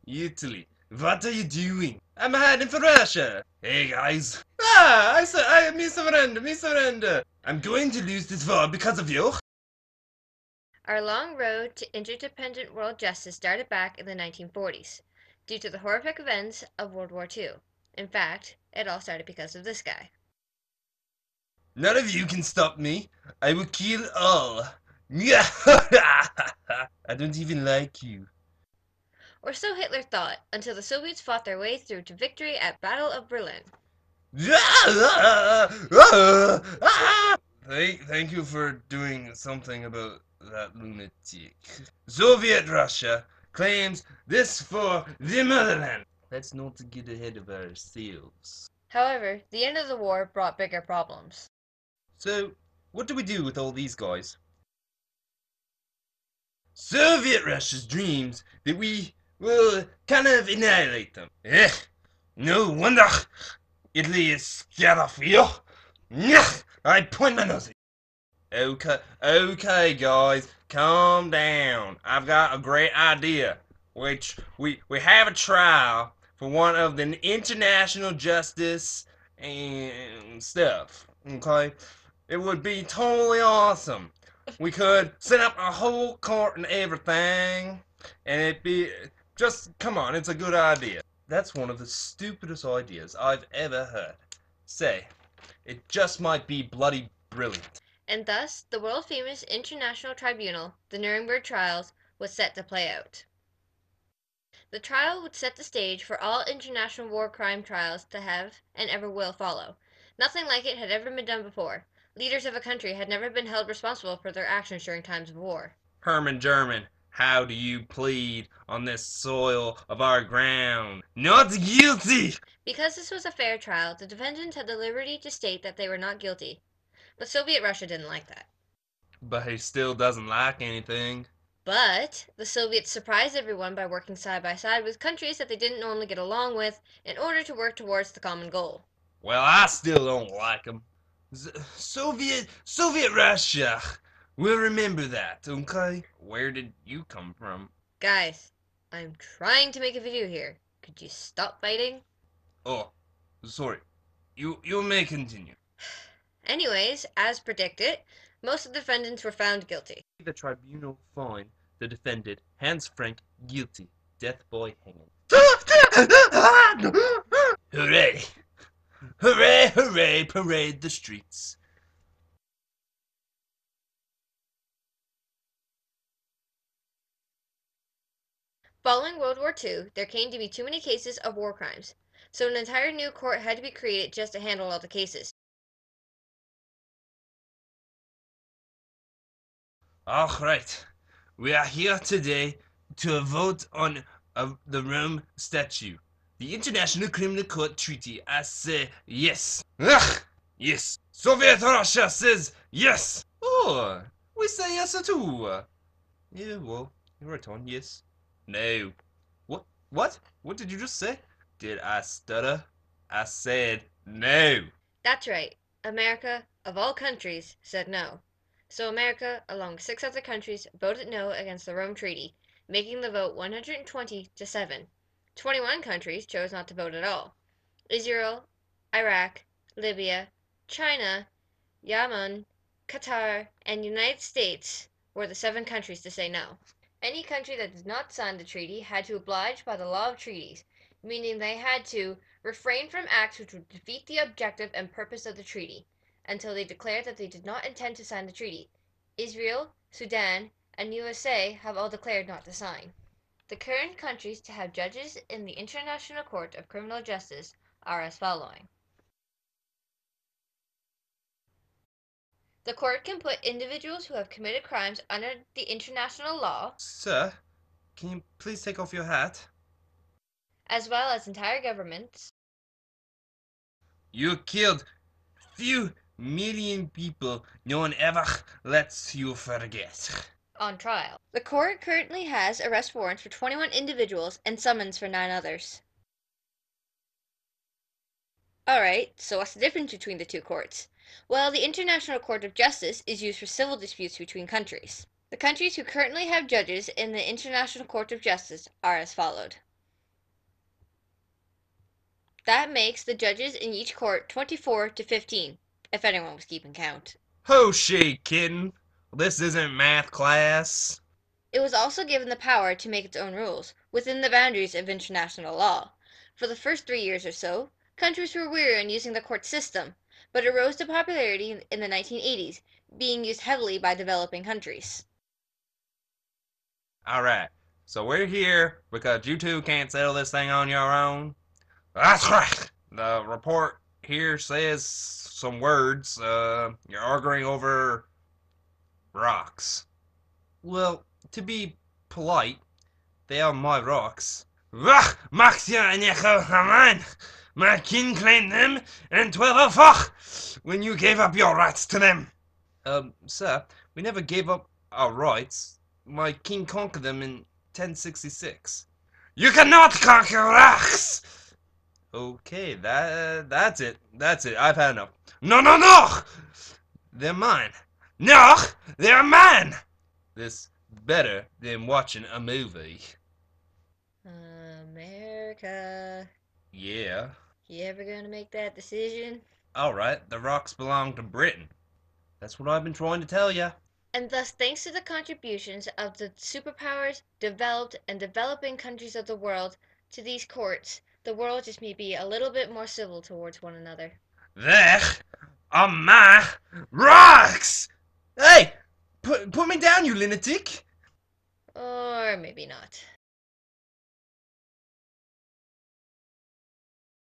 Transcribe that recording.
Italy, what are you doing? I'm heading for Russia. Hey guys. Mr. Friend. I'm going to lose this war because of you. Our long road to interdependent world justice started back in the 1940s, due to the horrific events of World War II. In fact, it all started because of this guy. None of you can stop me. I will kill all. I don't even like you. Or so Hitler thought, until the Soviets fought their way through to victory at Battle of Berlin. Thank you for doing something about that lunatic. Soviet Russia claims this for the motherland. Let's not get ahead of ourselves. However, the end of the war brought bigger problems. So, what do we do with all these guys? Soviet Russia's dreams that we will kind of annihilate them. No wonder Italy is scared of you. I point my nose. Okay, guys, calm down. I've got a great idea. Which we have a trial for one of the international justice and stuff. Okay, it would be totally awesome. We could set up a whole court and everything, and it'd be just come on. It's a good idea. That's one of the stupidest ideas I've ever heard. Say, it just might be bloody brilliant. And thus, the world-famous international tribunal, the Nuremberg Trials, was set to play out. The trial would set the stage for all international war crime trials to have and ever will follow. Nothing like it had ever been done before. Leaders of a country had never been held responsible for their actions during times of war. Herman German, how do you plead on this soil of our ground? Not guilty! Because this was a fair trial, the defendants had the liberty to state that they were not guilty. But Soviet Russia didn't like that. But he still doesn't like anything. But the Soviets surprised everyone by working side by side with countries that they didn't normally get along with in order to work towards the common goal. Well, I still don't like him. Soviet Russia. We'll remember that, okay? Where did you come from? Guys, I'm trying to make a video here. Could you stop fighting? Oh, sorry. You may continue. Anyways, as predicted, most of the defendants were found guilty. The tribunal find the defendant Hans Frank guilty. Death by hanging. Hooray! Hooray, hooray, parade the streets. Following World War II, there came to be too many cases of war crimes, so an entire new court had to be created just to handle all the cases. Alright, we are here today to vote on the Rome Statute. The International Criminal Court Treaty. I say yes. Ugh, yes. Soviet Russia says yes. Oh, we say yes too. Yeah, well, you're right on, yes. No. What? What? What did you just say? Did I stutter? I said no. That's right. America, of all countries, said no. So America, along with 6 other countries, voted no against the Rome Treaty, making the vote 120 to 7. 21 countries chose not to vote at all. Israel, Iraq, Libya, China, Yemen, Qatar, and United States were the 7 countries to say no. Any country that did not sign the treaty had to oblige by the law of treaties, meaning they had to refrain from acts which would defeat the objective and purpose of the treaty, until they declared that they did not intend to sign the treaty. Israel, Sudan, and USA have all declared not to sign. The current countries to have judges in the International Court of Criminal Justice are as following. The court can put individuals who have committed crimes under the international law, Sir, can you please take off your hat? as well as entire governments, You killed few million people. No one ever lets you forget. on trial. The court currently has arrest warrants for 21 individuals and summons for 9 others. Alright, so what's the difference between the two courts? Well, the International Court of Justice is used for civil disputes between countries. The countries who currently have judges in the International Court of Justice are as followed. That makes the judges in each court 24 to 15, if anyone was keeping count. Who's she kidding? This isn't math class. It was also given the power to make its own rules, within the boundaries of international law. For the first 3 years or so, countries were weary on using the court system, but it rose to popularity in the 1980s, being used heavily by developing countries. Alright, so we're here because you two can't settle this thing on your own. That's right. The report here says some words. You're arguing over rocks. Well, to be polite, they are my rocks. Wach, Maxia and Echo Haman. My king claimed them in 1204 when you gave up your rights to them. Sir, we never gave up our rights. My king conquered them in 1066. You cannot conquer rocks! Okay, that's it. That's it. I've had enough. No, no, no! They're mine. No, they're mine! This better than watching a movie. America. Yeah. You ever gonna make that decision? Alright, the rocks belong to Britain. That's what I've been trying to tell ya. And thus, thanks to the contributions of the superpowers, developed, and developing countries of the world to these courts, the world just may be a little bit more civil towards one another. There are my rocks! Hey! Put me down, you lunatic! Or maybe not.